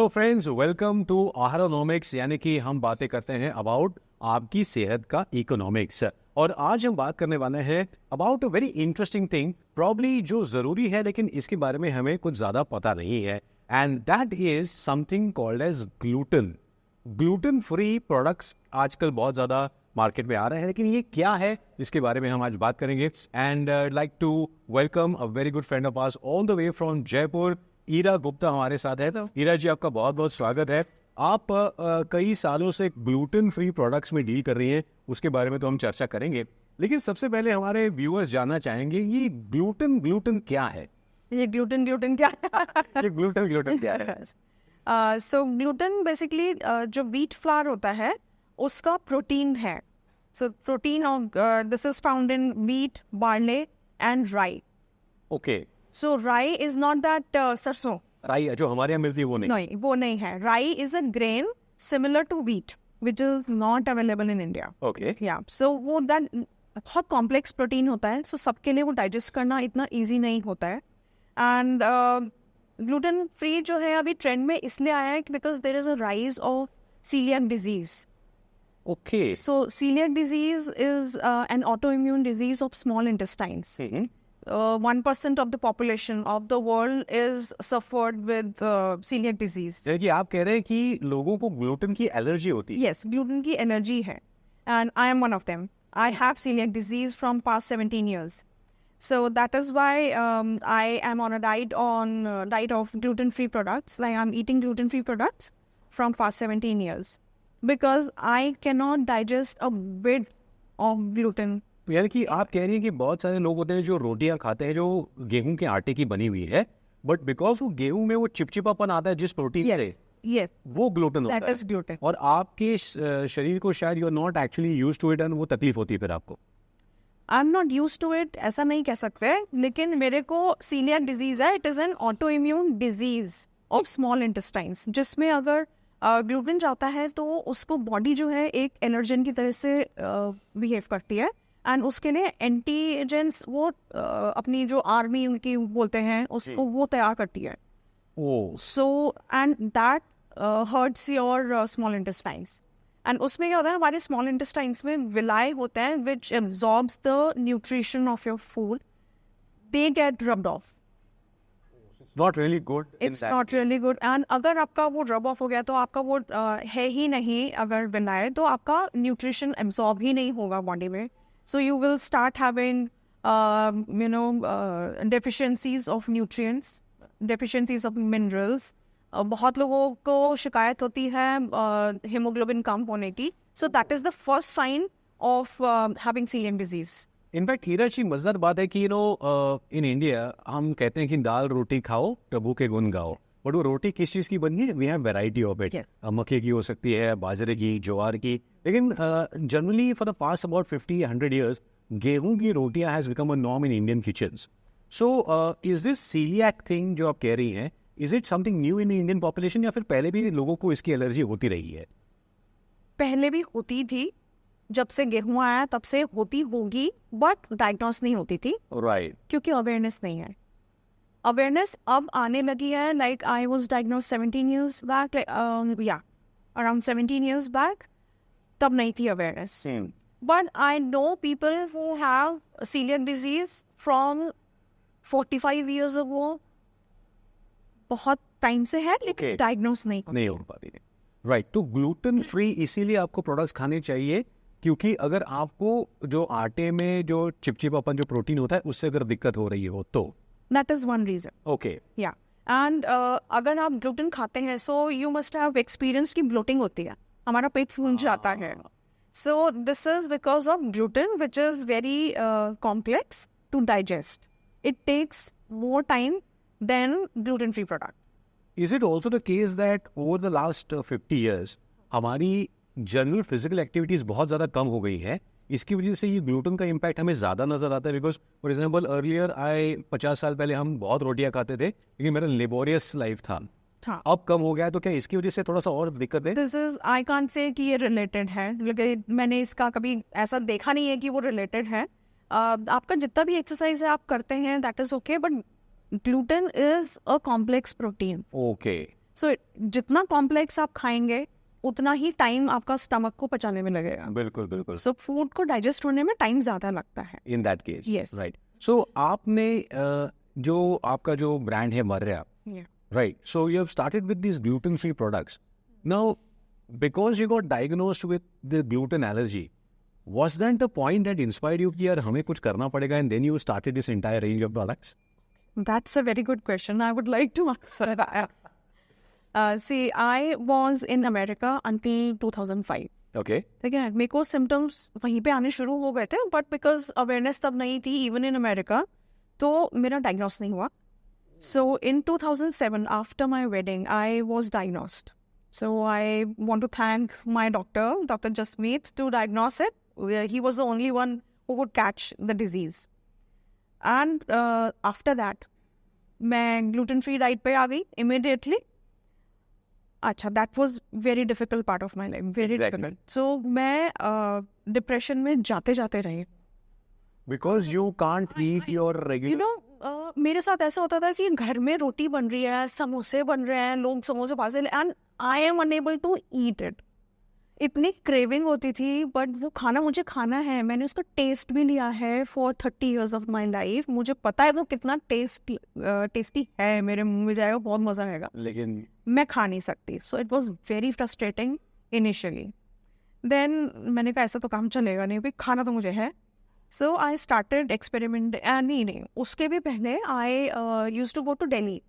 Hello friends, welcome to आहारोनॉमिक्स, यानी कि हम बातें करते हैं अबाउट आपकी सेहत का इकोनॉमिक्स। और आज हम बात करने वाले हैं about a very interesting thing, probably जो ज़रूरी है लेकिन इसके बारे में हमें कुछ ज़्यादा पता नहीं है, and that is something called as gluten. Gluten free products आजकल बहुत ज़्यादा मार्केट में आ रहे हैं, लेकिन ये क्या है इसके बारे में हम आज बात करेंगे। And like to welcome a very good friend of ours all the way from Jaipur, Ira Gupta हमारे साथ है। तो ईरा जी, आपका बहुत बहुत स्वागत है। आप कई सालों से ग्लूटेन फ्री प्रोडक्ट्स में डील कर रही हैं, उसके बारे में तो हम चर्चा करेंगे, लेकिन सबसे पहले हमारे व्यूअर्स जानना चाहेंगे ये ग्लूटेन क्या है। ये ग्लूटेन क्या ये ग्लूटेन क्या है? सो ग्लूटेन बेसिकली जो व्हीट फ्लावर होता है उसका प्रोटीन है। So protein of this is found in wheat, barley and rye. Okay, so rye is not that सरसों। राई जो हमारे यहाँ मिलती है वो नहीं? नहीं, वो नहीं है। Rye is a grain similar to wheat which is not available in India. Okay, yeah so वो दैट बहुत कॉम्प्लेक्स प्रोटीन होता है, सो सबके लिए वो डाइजेस्ट करना इतना ईजी नहीं होता है। एंड ग्लूटेन फ्री जो है अभी ट्रेंड में इसलिए आया है because there is a rise of celiac disease. Okay, so celiac disease is an autoimmune disease of small intestines. 1% of the population of the world is suffered with celiac disease. जैसे कि आप कह रहे हैं कि लोगों को ग्लूटेन की एलर्जी होती है। Yes, gluten की एनर्जी है, and I am one of them. I have celiac disease from past 17 years. So that is why I am on a diet of gluten-free products. Like I'm eating gluten-free products from past 17 years because I cannot digest a bit of gluten. यानी कि आप कह रही हैं कि बहुत सारे लोग होते हैं जो रोटियां खाते हैं जो गेहूं के आटे की बनी हुई है, बट बिकॉज वो गेहूं में वो चिपचिपापन आता है जिस प्रोटीन से, Yes, वो ग्लूटेन होता that है। is gluten. और आपके शरीर को शायद you are not actually used to it, and वो तकलीफ होती है फिर आपको। I am not use to it, ऐसा नहीं कह सकते, लेकिन मेरे को सीलियक डिजीज है। It is an autoimmune disease of small intestines, जिसमें अगर ग्लूटेन जाता है तो उसको बॉडी जो है एक एनर्जन की तरह से बिहेव करती है, एंड उसके लिए एंटीजेंस वो अपनी जो आर्मी उनकी बोलते हैं उसको वो तैयार करती है। Oh, so and that hurts your small intestines. And उसमें क्या होता है, हमारे स्मॉल इंटेस्टाइन्स में विलाई होते हैं which absorbs the nutrition of your food, they get rubbed off. Not really good. It's not really good. And अगर आपका वो रब ऑफ हो गया तो आपका वो है ही नहीं, अगर विलाई तो आपका न्यूट्रिशन एब्जॉर्ब ही नहीं होगा बॉडी में। So you will start having deficiencies of nutrients, deficiencies of minerals. बहुत लोगों को शिकायत होती है hemoglobin कम होने की। So that is the first sign of having celiac disease. In fact Heera ji, मजेदार बात है कि इन इंडिया हम कहते हैं कि दाल रोटी खाओ प्रभु के गुण गाओ, बट वो रोटी किस चीज़ की बनी है? We have variety of it. Yes. मक्के की हो सकती है, बाजरे की, ज्वार की, लेकिन generally for the past about 50-100 years गेहूं की रोटियां has become a norm in Indian kitchens. So is this celiac thing जो आप कह रही हैं, is it something new in Indian population, या फिर पहले भी लोगों को इसकी एलर्जी होती रही है? पहले भी होती थी, जब से गेहूं आया तब से होती होगी, बट डायग्नोस नहीं होती थी राइट, क्योंकि अवेयरनेस नहीं है। अवेयरनेस अब आने लगी है। Like I was diagnosed 17 years back, around 17 years back, तब नहीं थी awareness. But I know people who have celiac disease from 45 years ago, बहुत टाइम से है, लेकिन Okay. डायग्नोस नहीं हो पाती है। राइट, तो ग्लूटेन फ्री इसीलिए आपको प्रोडक्ट्स खाने चाहिए, क्योंकि अगर आपको जो आटे में जो चिपचिपापन जो प्रोटीन होता है उससे अगर दिक्कत हो रही हो तो। That is one reason. Okay, yeah and अगर आप ग्लूटेन खाते हैं so you must have experience की ब्लोटिंग होती है, हमारा पेट फूल जाता है। So this is because of gluten which is very complex to digest. It takes more time than gluten free product. Is it also the case that over the last 50 years हमारी general physical activities बहुत ज़्यादा कम हो गई है, इसकी वजह से ये ग्लूटेन का इम्पैक्ट हमें ज़्यादा नजर आता है? बिकॉज फॉर एग्जाम्पल अर्लियर 50 साल पहले हम बहुत रोटियां खाते थे, क्योंकि मेरा लेबोरियस लाइफ था। हाँ, अब कम हो गया है, तो क्या इसकी वजह से थोड़ा सा और दिक्कत है? This is I can't say कि ये रिलेटेड है, लेकिन मैंने इसका कभी ऐसा देखा नहीं है कि वो रिलेटेड है। आपका जितना भी एक्सरसाइज है आप करते हैं, that is okay, but gluten is a complex protein. Okay. सो जितना कॉम्प्लेक्स आप खाएंगे उतना ही टाइम आपका स्टमक को पचाने में लगेगा. बिल्कुल बिल्कुल. सो फूड को डाइजेस्ट होने में टाइम ज़्यादा लगता है. In that case, Yes. Right. So आपने जो आपका जो ब्रांड है मर्या, Yeah. right, so you have started with these gluten free products. Now because you got diagnosed with the gluten allergy, was that the point that inspired you कि यार हमें कुछ करना पड़ेगा, and then you started this entire range of products? That's a very good question. I would like to answer that. See, I was in America until 2005. Okay. ठीक है, मेरे को सिम्टम्स वहीं पे आने शुरू हो गए थे, बट बिकॉज अवेयरनेस तब नहीं थी इवन इन अमेरिका, तो मेरा डायग्नोस नहीं हुआ. So in 2007 after my wedding I was diagnosed. So I want to thank my doctor, doctor Jasmeet, to diagnose it. He was the only one who could catch the disease. And after that मैं gluten free diet पे आ गई immediately. अच्छा, that was very difficult part of my life, very difficult. So मैं depression में जाते जाते रही. Because you can't eat your regular. You know, मेरे साथ ऐसा होता था कि घर में रोटी बन रही है, समोसे बन रहे हैं, लोग समोसे पास, and I am unable to eat it. इतनी क्रेविंग होती थी, बट वो खाना मुझे खाना है. मैंने उसका टेस्ट भी लिया है for 30 years of my life. मुझे पता है वो कितना टेस्टी है. मेरे मुंह में जाएगा, बहुत मजा आएगा, लेकिन मैं खा नहीं सकती. So it was very frustrating initially. Then मैंने कहा ऐसा तो काम चलेगा नहीं, भाई खाना तो मुझे है. So I started experiment. नहीं, उसके भी पहले I used to go to Delhi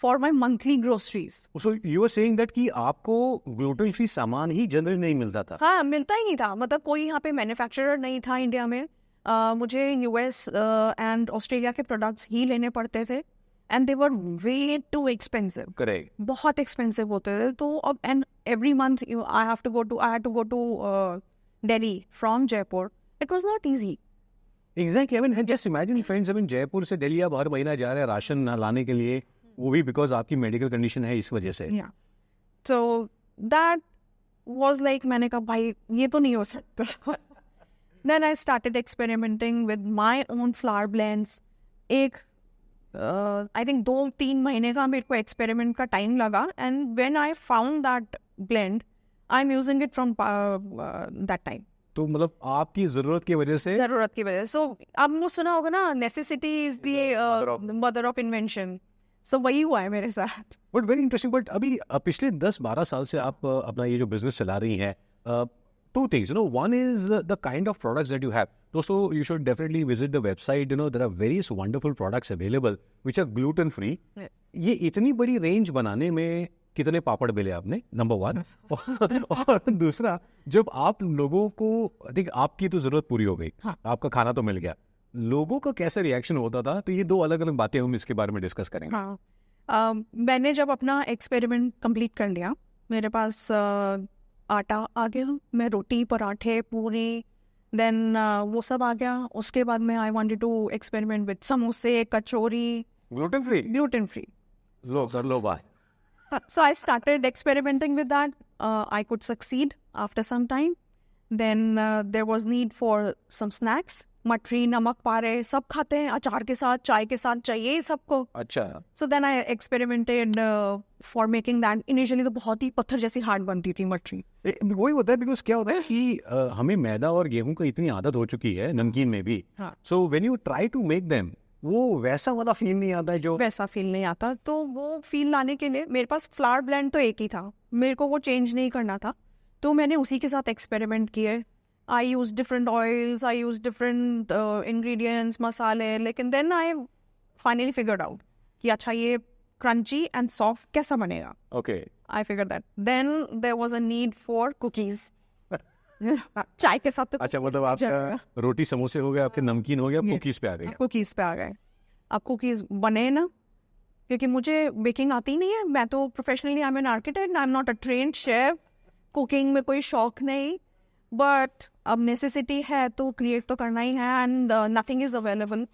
for my monthly groceries. so you were saying that कि आपको gluten free सामान ही जनरली नहीं मिलता था. हाँ, मिलता ही नहीं था. मतलब कोई यहाँ पे मैन्युफैक्चरर नहीं था इंडिया में. मुझे यूएस एंड ऑस्ट्रेलिया के प्रोडक्ट्स ही लेने पड़ते थे, and they were way too expensive. Correct. बहुत एक्सपेंसिव होते थे. तो अब and every month I had to go to Delhi from Jaipur. It was not easy. Exactly. I mean, just imagine friends, I mean, Jaipur से दिल्ली आप हर महीना जा रहे हैं राशन ना लाने के लिए, वो भी बिकॉज आपकी मेडिकल कंडीशन है इस वजह से. Yeah. So that was like, मैंने कहा भाई ये तो नहीं हो सकता. Then I started experimenting with my own flour blends. एक I think 2-3 महीने का मेरे को एक्सपेरिमेंट का टाइम लगा, and when I found that blend, I'm using it from that time. तो मतलब आपकी जरूरत की वजह से. जरूरत की वजह. सो आपने सुना होगा ना, necessity is the mother of invention. So वही हुआ है मेरे साथ. But very interesting. बट अभी पिछले 10-12 साल से आप अपना ये जो बिजनेस चला रही हैं, two things, you know, one is the kind of products that you have. So you should definitely visit the website. You know, there are various wonderful products available which are gluten free. Yeah. ये इतनी बड़ी range बनाने में कितने पापड़ बेले आपने, number 1. और दूसरा, जब आप लोगों को, देख आपकी तो जरूरत पूरी हो गई, हाँ. आपका खाना तो मिल गया, लोगों का कैसे रिएक्शन होता था, तो ये 2 अलग अलग बातें हम इसके बारे में डिस्कस करेंगे. हाँ, मैंने जब अपना एक्सपेरिमेंट कंप्लीट कर लिया, मेरे पास आटा आ गया, मैं रोटी, पराठे, पूरी, देन वो सब आ गया. उसके बाद में I wanted to experiment with समोसे, कचौरी, ग्लूटेन फ्री. लो कर लो बाय. So I started experimenting with that. I could succeed after some time. Then there was need for some snacks. मठरी, नमक पारे, सब खाते हैं अचार के साथ, चाय के साथ चाहिए सबको. अच्छा. So then I experimented for making that. Initially तो बहुत ही पत्थर जैसी हार्ड बनती थी मठरी. वही होता है, बिकॉज क्या होता है कि हमें मैदा और गेहूं का इतनी आदत हो चुकी है, नमकीन में भी. So when you try to make them, वो वैसा वाला फील नहीं आता है जो. वैसा फील नहीं आता. तो वो फील लाने के लिए मेरे पास फ्लावर ब्लेंड तो एक ही था, मेरे को वो चेंज नहीं करना था. तो मैंने उसी के साथ एक्सपेरिमेंट किए. I use different oils, I use different ingredients, मसाले. लेकिन then I finally figured out कि अच्छा ये क्रंची एंड सॉफ्ट कैसा बनेगा. Okay. I figured that. Then there was a need for cookies. चाय के साथ तो अच्छा, मतलब आपका रोटी समोसे हो गए, आपके नमकीन हो गया, कुकीज पे आ गए. कुकीज पे आ गए. अब कुकीज बने ना, क्योंकि मुझे बेकिंग आती नहीं है. मैं तो professionally I am an architect, I am not a trained chef. Cooking में कोई शौक नहीं, बट अब नेसेसिटी है तो क्रिएट तो करना ही है, एंड नथिंग इज अवेलेबल.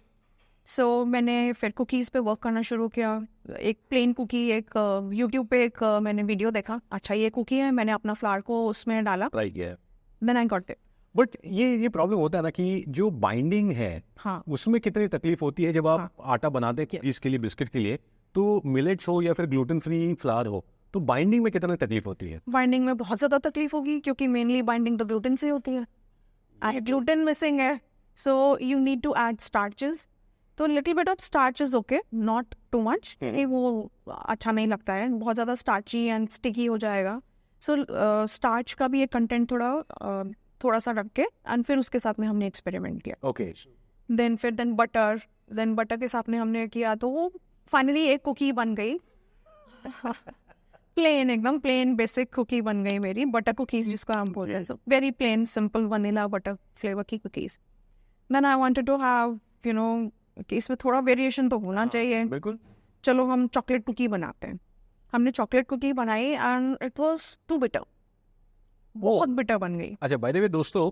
सो मैंने फिर कुकीज़ पे वर्क करना शुरू किया. एक प्लेन कुकी, एक यूट्यूब पे एक मैंने वीडियो देखा, अच्छा ये कुकी है, मैंने अपना फ्लावर को उसमें डाला, ट्राई किया. Then I got it. But ये प्रॉब्लम होता है ना कि जो बाइंडिंग है, हाँ, उसमें कितनी तकलीफ होती है जब आप आटा बनाते हैं इसके लिए, बिस्किट के लिए, तो मिलेट्स हो या फिर ग्लूटेन फ्री फ्लावर हो, तो बाइंडिंग में कितना तकलीफ होती है? बाइंडिंग में बहुत ज़्यादा तकलीफ होगी, क्योंकि मेनली बाइंडिंग तो ग्लूटेन से होती है, ग्लूटेन मिसिंग है, so you need to add starches. तो little bit of starch is okay, not too much, कि वो अच्छा नहीं लगता है, बहुत ज़्यादा स्टार्ची एंड स्टिकी हो जाएगा. सो स्टार्च का भी एक कंटेंट थोड़ा सा रख के, एंड फिर उसके साथ में हमने एक्सपेरिमेंट किया. ओके. देन बटर के साथ में हमने किया, तो वो फाइनली एक कुकी बन गई. प्लेन, एकदम प्लेन बेसिक कुकी बन गई मेरी, बटर कुकीज जिसको हम बोलते हैं. Very plain simple vanilla butter flavour की cookies. Then I wanted to have कि इसमें थोड़ा वेरिएशन तो होना चाहिए. बिल्कुल. चलो हम चॉकलेट कुकी बनाते हैं. हमने चॉकलेट कुकी बनाई and it was too bitter, बहुत बिटर बन गई. अच्छा, बाय द वे दोस्तों,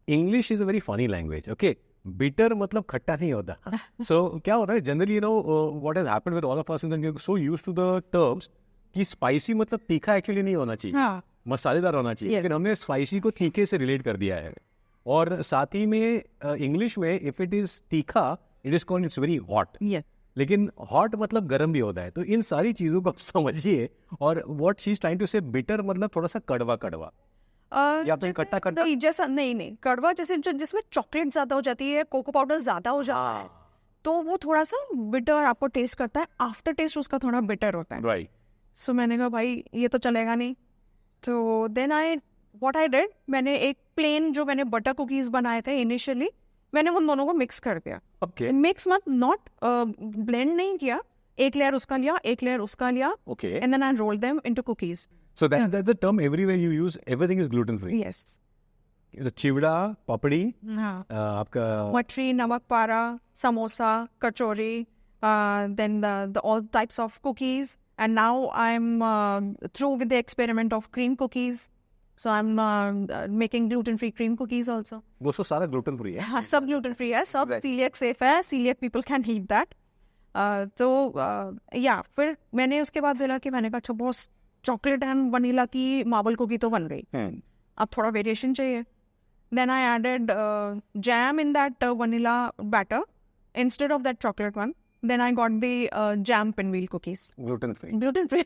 English is a very funny language. Okay, bitter मतलब खट्टा नहीं होता. सो क्या होता है generally, what has happened with all of us, and so used to the terms कि स्पाइसी मतलब तीखा एक्चुअली नहीं होना चाहिए. हाँ, मसालेदार होना चाहिए. लेकिन हमने स्पाइसी को तीखे से रिलेट कर दिया है. और साथ ही में इंग्लिश में इफ इट इज तीखा, it is called, it's very hot. Yes. लेकिन हॉट मतलब गर्म भी होता है. तो इन सारी चीजों को आप समझिए. और what she is trying to say, bitter मतलब थोड़ा सा कड़वा कड़वा, या फिर खट्टा खट्टा. नहीं, जैसा नहीं कड़वा, जैसे जिसमें चॉकलेट ज्यादा हो जाती है, कोको पाउडर ज्यादा हो जाता है, तो वो थोड़ा सा बिटर आपको टेस्ट करता है. आफ्टर टेस्ट उसका थोड़ा बिटर होता है. राइट. सो मैंने कहा भाई ये तो चलेगा नहीं. तो देन व्हाट आई डिड, मैंने एक प्लेन जो मैंने बटर कुकीज बनाए थे इनिशियली, मैंने उन दोनों को मिक्स कर दिया. ओके. मिक्स मत, नॉट ब्लेंड नहीं किया. एक लेयर उसका लिया, एक लेयर उसका लिया, okay. And then I roll them into cookies. So that's the term everywhere you use. Everything is gluten free. Yes. The चिवड़ा, पापड़ी, हाँ, आपका मठरी, नमक पारा, samosa, kachori, then the all types of cookies. And now I'm through with the experiment of cream cookies. So I'm making gluten-free cream cookies also. वो तो सारा gluten free है. हाँ, सब gluten-free है, सब Right. celiac safe है, celiac people can eat that. तो या फिर मैंने उसके बाद बोला कि मैंने कहा अच्छा बॉस, चॉकलेट एंड वनीला की मार्बल कुकी तो बन गई, अब थोड़ा वेरिएशन चाहिए. Then I added jam in that vanilla batter instead of that chocolate one. Then I got the jam pinwheel cookies. Gluten free. Gluten free.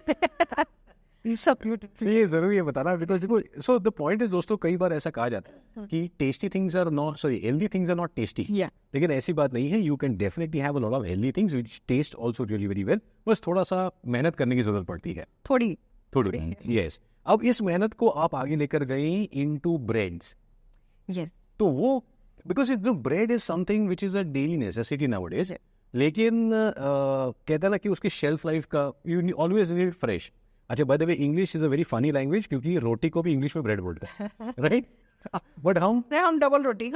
सब gluten free. ये जरूरी है बताना, बिकॉज देखो, सो द पॉइंट इज दोस्तों, कई बार ऐसा कहा जाता है कि tasty things are not, sorry, healthy things are not tasty. Yeah. लेकिन ऐसी बात नहीं है. You can definitely have a lot of healthy things which taste also really very well. बस थोड़ा सा मेहनत करने की जरूरत पड़ती है. थोड़ी. यस. अब इस मेहनत को आप आगे लेकर गई इनटू ब्रेड्स. Yes. तो वो, because bread is something which is a daily necessity nowadays. लेकिन कहता है ना कि उसकी शेल्फ लाइफ का, यू ऑलवेज नीड फ्रेश. अच्छा, by the way, English is a very funny language, क्योंकि रोटी को भी इंग्लिश में ब्रेड बोलते हैं. राइट. बट हम डबल रोटी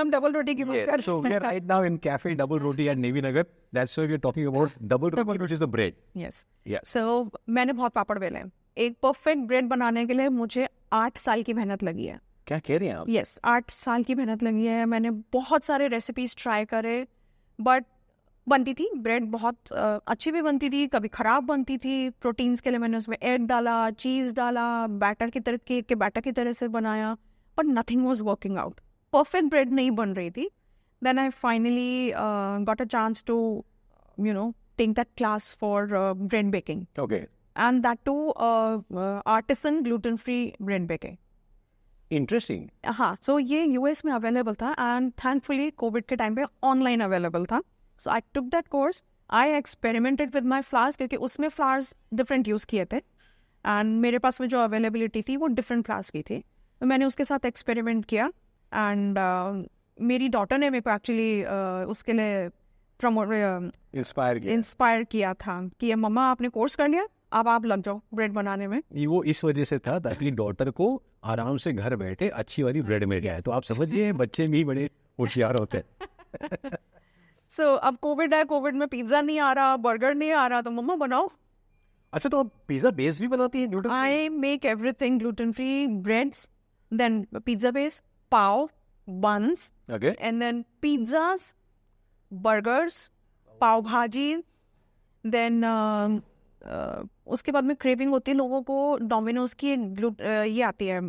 की बात कर रहे हैं. so we are right now in cafe double roti at Navy Nagar. That's why we are talking about double roti, which is the bread. Yes. Yes. So मैंने बहुत पापड़ बेले हैं. एक परफेक्ट ब्रेड बनाने के लिए मुझे 8 साल की मेहनत लगी है. क्या कह रहे हैं आप? यस, 8 साल की मेहनत लगी है. मैंने बहुत सारे रेसिपीज ट्राई करे, बट बनती थी ब्रेड बहुत अच्छी भी बनती थी, कभी खराब बनती थी. प्रोटीन्स के लिए मैंने उसमें एग डाला, चीज़ डाला, बैटर की तरह, केक के बैटर की तरह से बनाया, but nothing was working out. Perfect bread नहीं बन रही थी. Then I finally got a chance to take that class for bread baking, Okay. and that too artisan gluten free bread baking. Interesting. हाँ, सो ये यूएस में available था, and thankfully COVID के time पे ऑनलाइन अवेलेबल था. So I took that course. I experimented with my flours, क्योंकि उसमें flowers different use किए थे, एंड मेरे पास में जो अवेलेबिलिटी थी वो डिफरेंट फ्लावर्स की थी. तो मैंने उसके साथ एक्सपेरिमेंट किया, एंड मेरी डॉटर ने मेरे को एक्चुअली उसके लिए इंस्पायर किया था कि ये मम्मा आपने कोर्स कर लिया, अब आप लग जाओ ब्रेड बनाने में. ये वो इस वजह से था ताकि डॉटर को आराम से घर बैठे अच्छी वाली ब्रेड मिल जाए. तो आप समझिए, बच्चे भी बड़े होशियार होते हैं. सो अब कोविड है, कोविड में पिज्जा नहीं आ रहा, बर्गर नहीं आ रहा, तो मम्मा बनाओ. अच्छा, तो आप पिज्जा बेस भी बनाती है gluten free? I make everything gluten-free, breads, then pizza base, pav, buns, Okay. and then pizzas, burgers, pav bhaji, then उसके बाद में क्रेविंग होती है लोगों को डोमिनोज की ये आती है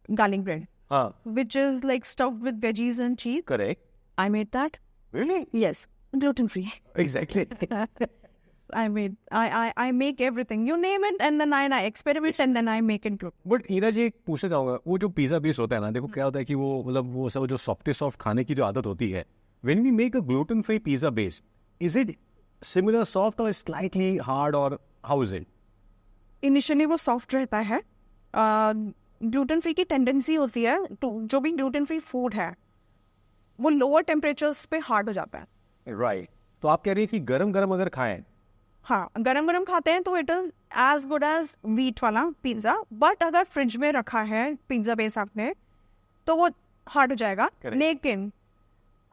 गार्लिक ब्रेड, हाँ, which is like stuffed with veggies and cheese. correct. I made that. Really? Yes, gluten-free. Exactly. I make everything. You name it, and then I experiment, and then I make it. But Ira ji एक पूछना चाहूंगा, वो जो pizza base होता है ना, देखो क्या होता है कि वो मतलब वो सब जो सॉफ्ट खाने की जो आदत होती है, when we make a gluten free pizza base, is it similar soft और स्लाइटली हार्ड, और हाउ इज इट? इनिशियली वो सॉफ्ट रहता है. ग्लूटेन फ्री की टेंडेंसी होती है, तो जो भी ग्लूटेन फ्री फूड है वो लोअर टेम्परेचर्स पे हार्ड हो जाता है. राइट. तो आप कह रही है कि गरम गरम अगर खाएं, हाँ, गरम गरम खाते हैं तो it is as good as wheat वाला पिज्जा. बट अगर फ्रिज में रखा है पिज्जा बेस आपने, तो वो हार्ड हो जाएगा. Correct. लेकिन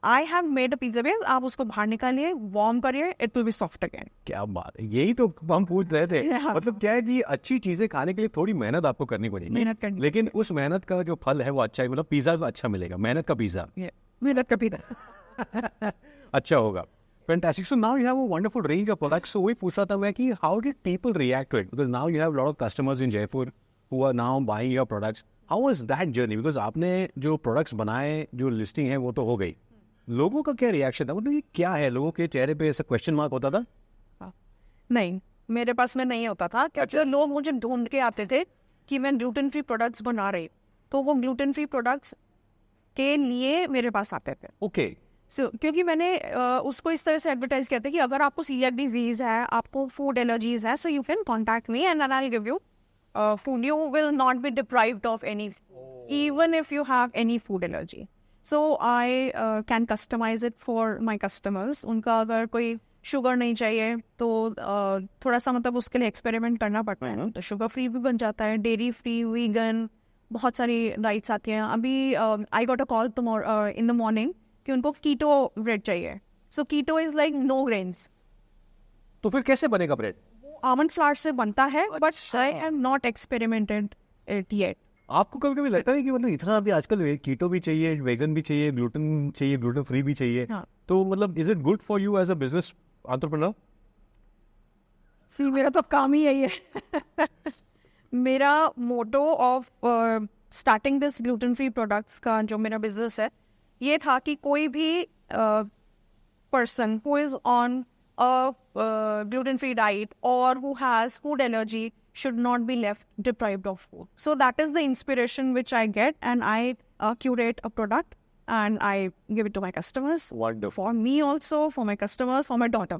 I have made a pizza base, आप उसको बाहर निकालिए, वार्म करिए, it will be soft again. क्या बात है, यही तो हम पूछ रहे थे. Yeah. मतलब क्या है कि अच्छी चीजें खाने के लिए थोड़ी मेहनत आपको करनी पड़ेगी, मेहनत करनी. लेकिन उस मेहनत का जो फल है वो अच्छा है, मतलब पिज्जा अच्छा मिलेगा, मेहनत का पिज्जा मेहनत का पिज्जा. अच्छा होगा. Fantastic. So now you have a wonderful range of products. So वही पूछ रहा था मैं कि how did people react to it? Because now you have a lot of customers in Jaipur who are now buying your products. How was that journey? Because आपने जो products बनाए, जो listing है वो तो हो गई. लोगों का क्या रिएक्शन था? मतलब ये क्या है? लोगों के चेहरे पे ऐसा क्वेश्चन मार्क होता था? नहीं, मेरे पास में नहीं होता था, क्योंकि लोग मुझे ढूंढ के आते थे कि मैं ग्लूटेन फ्री प्रोडक्ट्स बना रही, तो वो ग्लूटेन फ्री प्रोडक्ट्स के लिए मेरे पास आते थे. ओके. क्योंकि मैंने उसको इस तरह से एडवर्टाइज किया था कि अगर आपको सीलिएक डिजीज है, आपको फूड एलर्जीज है, so you can contact me and I will give you food. You will not be deprived of any, even if you have any food allergy. So I can customise it for my customers. उनका अगर कोई sugar नहीं चाहिए तो थोड़ा सा मतलब उसके लिए एक्सपेरिमेंट करना पड़ता है, तो शुगर फ्री भी बन जाता है, डेयरी फ्री, वीगन, बहुत सारी राइट्स आती हैं. अभी I got a call tomorrow in the morning कि उनको कीटो ब्रेड चाहिए. So keto is like no grains. तो फिर कैसे बनेगा ब्रेड? आमंड फ्लावर से बनता है, but I am not experimented it yet. आपको कभी कभी लगता है कि मतलब इतना अभी आजकल कीटो भी चाहिए, वेगन भी चाहिए, ग्लूटेन फ्री भी चाहिए, हाँ. तो मतलब is it good for you as a business entrepreneur? See, मेरा तो काम ही यही है. मेरा motto of starting this gluten free products का जो मेरा बिजनेस है, ये था कि कोई भी person who is on a gluten free diet or who has food allergy should not be left deprived of food. So that is the inspiration which I get, and I curate a product and I give it to my customers. Wonderful. For me also, for my customers, for my daughter.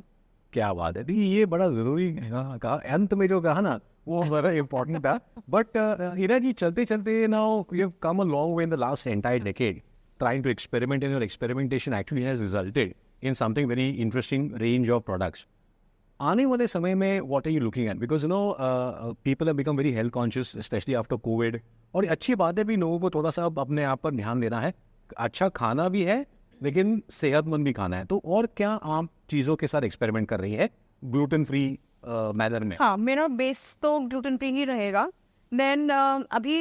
क्या बात है. देखिए ये बड़ा जरूरी कहा, अंत में जो कहा ना वो बड़ा इम्पोर्टेंट था. बट हीरा जी, चलते चलते now you have come a long way in the last entire decade trying to experiment, and your experimentation actually has resulted in something very interesting range of products. आने वाले समय में what are you looking at? Because you know people have become very health conscious, especially after COVID. और अच्छी बात है भी, लोगों को थोड़ा सा अपने आप पर ध्यान देना है. अच्छा खाना भी है लेकिन सेहतमंद भी खाना है. तो और क्या आप चीज़ों के साथ एक्सपेरिमेंट कर रही है ग्लूटेन फ्री मैनर में? हाँ, मेरा बेस तो ग्लूटेन फ्री ही रहेगा. देन अभी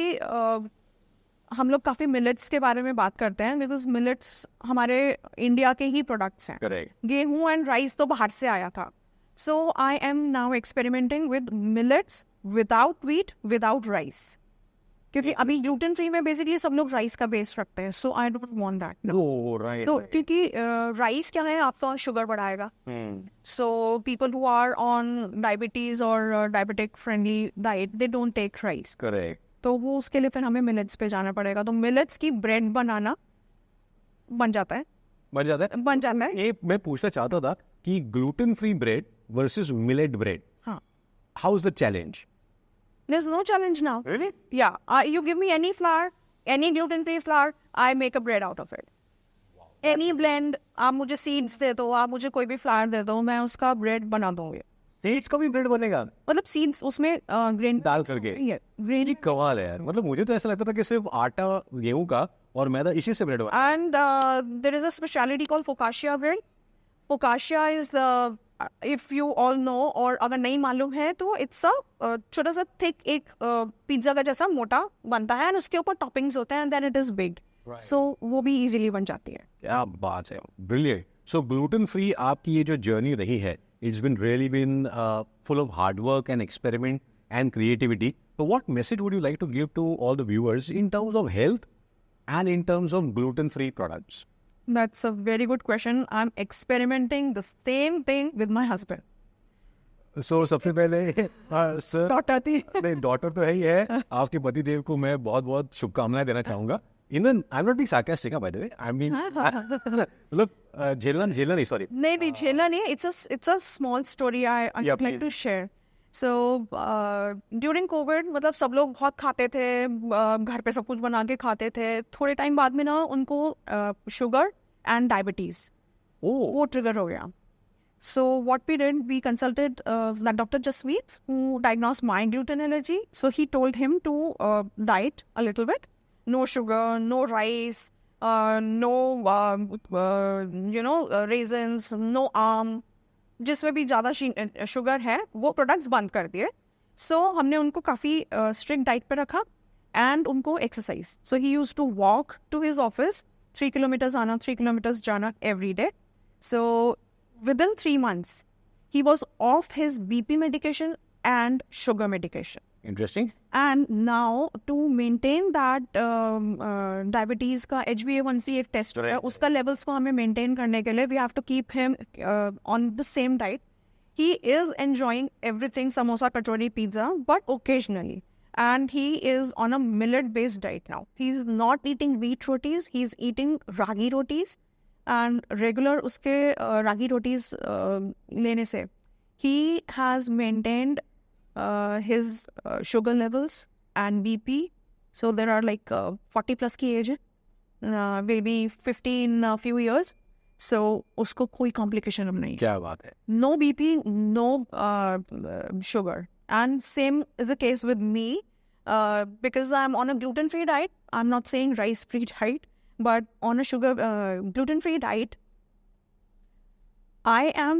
हम लोग काफ़ी मिलेट्स के बारे में बात करते हैं, बिकॉज मिलेट्स हमारे इंडिया के ही प्रोडक्ट्स हैं. करेक्ट. गेहूं एंड राइस तो बाहर से आया था. So I am now experimenting with millets without wheat, without rice, क्योंकि अभी ग्लूटेन फ्री में बेसिकली सब लोग राइस का बेस रखते हैं. So I don't want that. Oh right. तो क्योंकि राइस क्या है, आपका शुगर बढ़ाएगा. So people who are on diabetes और diabetic friendly diet, they don't take rice. Correct. तो वो उसके लिए फिर हमें मिलेट्स पे जाना पड़ेगा. तो मिलेट्स की ब्रेड बनाना बन जाता है. ये मैं पूछना चाहता था कि gluten free bread versus millet bread, हाँ, how is the challenge? there's no challenge now. Really? Yeah, you give me any flour, any gluten free flour, I make a bread out of it. Any blend, आप मुझे seeds दे दो, आप मुझे कोई भी flower they दो, मैं उसका ब्रेड बना दूंगी. सीड्स का भी ब्रेड बनेगा? मतलब सीड्स उसमें ग्रेन डाल करके? ग्रेन. ये कमाल है यार. मतलब मुझे तो ऐसा लगता था कि सिर्फ आटा गेहूं का और मैदा, इसी से ब्रेड बना. And there is a speciality called focaccia bread. Focaccia is if you all know, और अगर नहीं मालूम है तो it's a छोटा सा थिक एक पिज्जा का जैसा मोटा बनता है, और उसके ऊपर टॉपिंग्स होते हैं, and then it is baked. So वो भी इजीली बन जाती है. क्या बात है, ब्रिलियंट. सो ग्लूटेन फ्री आपकी ये जो जर्नी रही है, it's been really bin full of hard work and experiment and creativity. So what message would you like to give to all the viewers in terms of health and in terms of gluten-free products? That's a very good question. I'm experimenting the same thing with my husband. सो सबसे पहले sir daughter थी। नहीं, daughter तो है ही है, आपके पति देव को मैं बहुत बहुत शुभकामनाएं देना चाहूंगा। Even I am not being sarcastic by the way, I mean मतलब झेलना नहीं, सॉरी नहीं झेला नहीं, it's a small story I Yeah, like to please. Share. So during covid मतलब सब लोग बहुत खाते थे, घर पे सब कुछ बना के खाते थे। थोड़े टाइम बाद में ना उनको शुगर एंड डायबिटीज ओह वो ट्रिगर हो गया। So what we did, we consulted Dr. Jasmeet, who diagnosed my gluten allergy. So he told him to diet a little bit, no sugar, no rice, no raisins, no जिसमें भी ज़्यादा sugar है वो products बंद कर दिए। सो हमने उनको काफ़ी स्ट्रिक्ट डाइट पे रखा एंड उनको exercise. So he use to walk to his office 3 kilometres आना 3 किलोमीटर्स जाना every day. So within 3 months, he was off his BP medication and sugar medication. Interesting. And now to maintain that diabetes का HbA1c एक test है, उसका levels को हमें maintain करने के लिए we have to keep him on the same diet. He is enjoying everything, samosa, kachori, pizza, but occasionally. And he is on a millet-based diet now. He's not eating wheat rotis, he's eating ragi rotis. And regular उसके रागी रोटीज लेने से he has maintained his sugar levels and BP. So there are like 40 plus की age है, will be 50 in a few years. So उसको कोई complication अब नहीं है। क्या बात है। No BP, no sugar. And same is the case with me, because I'm on a gluten-free diet. I'm not saying rice-free diet, but on a gluten-free diet, I am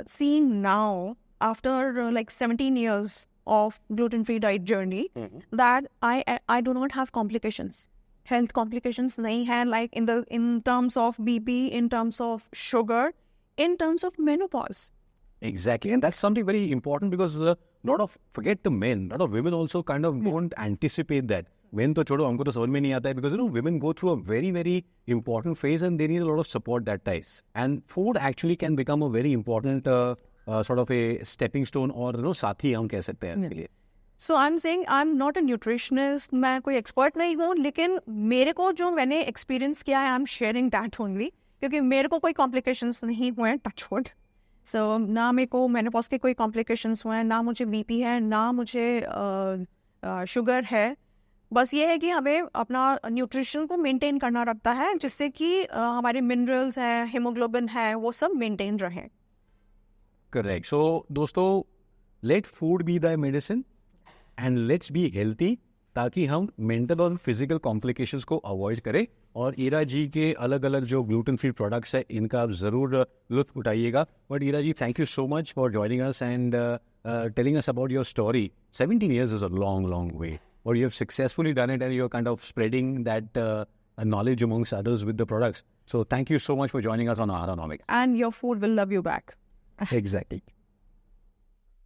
seeing now, after like 17 years of gluten-free diet journey, that I do not have complications. Health complications nahi hai, like in terms of BP, in terms of sugar, in terms of menopause. Exactly, and that's something very important because forget the men, lot of women also kind of don't anticipate that. Men तो छोड़ो, हमको तो समझ में नहीं आता है because women go through a very very important phase and they need a lot of support that times. And food actually can become a very important sort of a stepping stone or साथी हम कह सकते हैं इसके लिए। So I'm saying I'm not a nutritionist, मैं कोई expert नहीं हूँ, लेकिन मेरे को जो मैंने experience किया है I'm sharing that only, क्योंकि मेरे को कोई complications नहीं हुए हैं, touch wood. So ना मेरे को menopause के कोई complications हुए हैं, ना मुझे BP है, ना मुझे शुगर है। बस ये है कि हमें अपना न्यूट्रिशन को मेंटेन करना रखता है, जिससे कि हमारे मिनरल्स हैं, हीमोग्लोबिन है, वो सब मेंटेन रहें। करेक्ट। सो दोस्तों, let food be the medicine and let's be healthy, ताकि हम मेंटल और फिजिकल कॉम्प्लिकेशंस को अवॉइड करें। और ईरा जी के अलग अलग जो ग्लूटेन फ्री प्रोडक्ट्स है इनका आप ज़रूर लुत्फ उठाइएगा। But Ira ji, thank you so much for joining us and telling us about your story. 17 years is a long way. Or you have successfully done it and you're kind of spreading that knowledge amongst others with the products. So thank you so much for joining us on Aharonomics. And your food will love you back. Exactly.